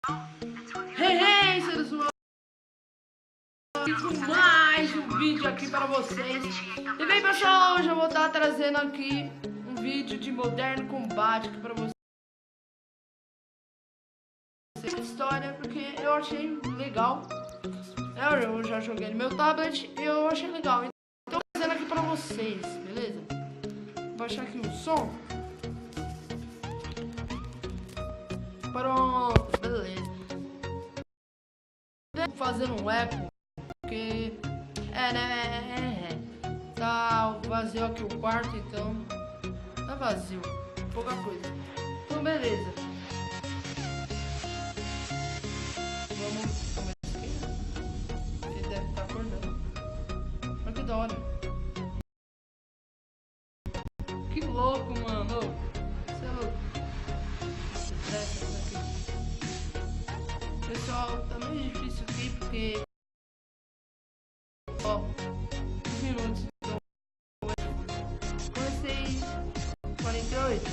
Hey, seres humanos! Com mais um vídeo aqui para vocês. E bem, pessoal, hoje eu vou estar trazendo aqui um vídeo de Modern Combat aqui para vocês. História, porque eu achei legal. Eu já joguei no meu tablet e eu achei legal. Então eu tô trazendo aqui para vocês, beleza? Vou baixar aqui o som. Pronto, beleza. Fazendo um eco, porque tá vazio aqui o quarto, então tá vazio, pouca coisa. Então beleza. Vamos começar aqui. Ele deve estar acordando. Olha que da hora. Que louco, mano. Você é louco. Desce aqui. Pessoal, tá meio difícil aqui porque ó, 5 minutos. Então, comecei 48.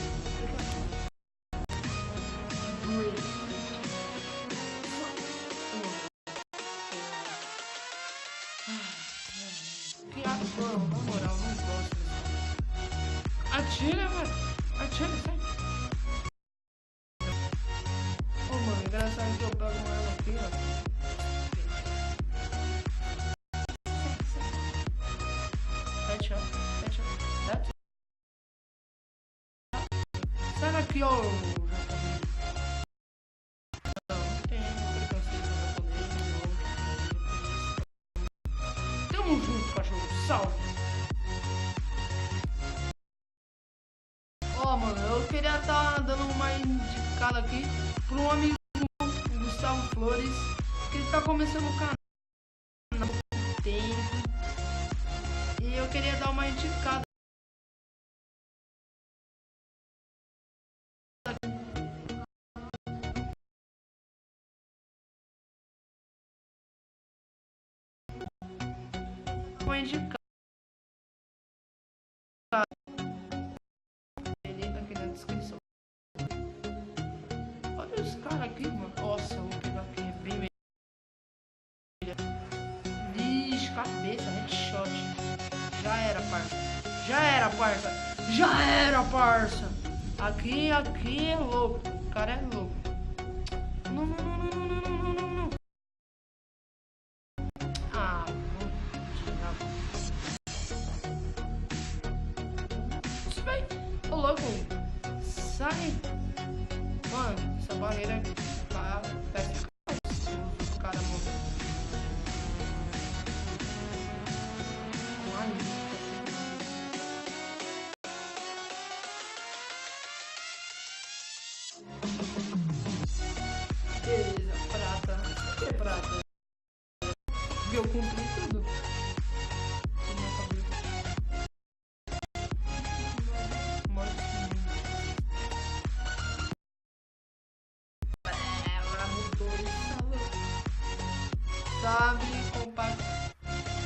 Que ator, na moral, não gosto. Atira, mano. Atira, sai. Ô, mano, engraçado que eu pego ela aqui, ó. Sai daqui, ó. Não tem preconceito japonês. Tamo junto, cachorro. Salve. Ó, mano, eu queria estar dando uma indicada aqui para um amigo meu, o Gustavo Flores, que ele tá começando o canal há tempo. E eu queria dar uma indicada. Uma indicada. Ele tá aqui na descrição. Olha os caras aqui, mano. Nossa, eu vou pegar aqui, é bem melhor. Lixo, cabeça, headshot. Já era, parça. Já era, parça. Já era, parça. Aqui é louco. O cara é louco. Não. Ah, vou tirar. Isso vai. Ô, louco. Sai. Mano, essa barreira tá. Parece que o cara morreu. Beleza, prata. O que é prata? Eu cumpri tudo. Sabe, compacto.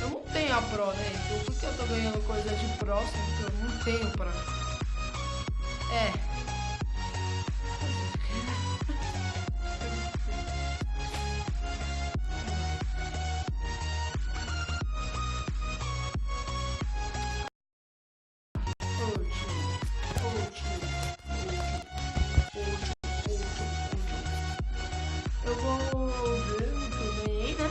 Eu não tenho a Pro, né? Então por que eu tô ganhando coisa de Pro se eu não tenho Pro? Eu vou ver o que eu ganhei, né?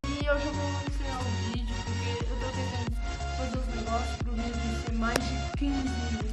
E eu já vou encerrar o vídeo, porque eu tô tentando fazer os negócios pro vídeo ser mais de 15 minutos.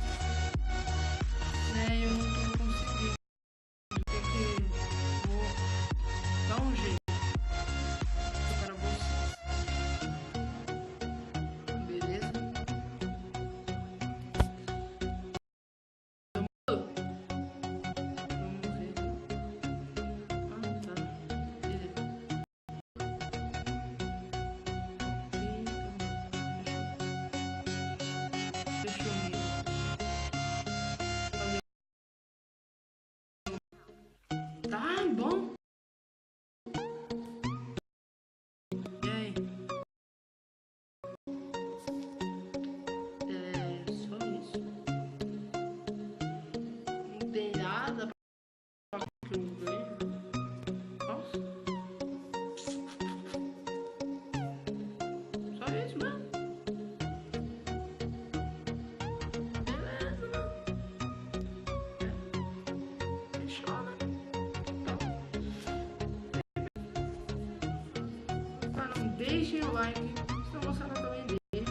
deixem o like, estão gostando também dele.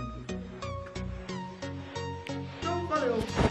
Então, valeu!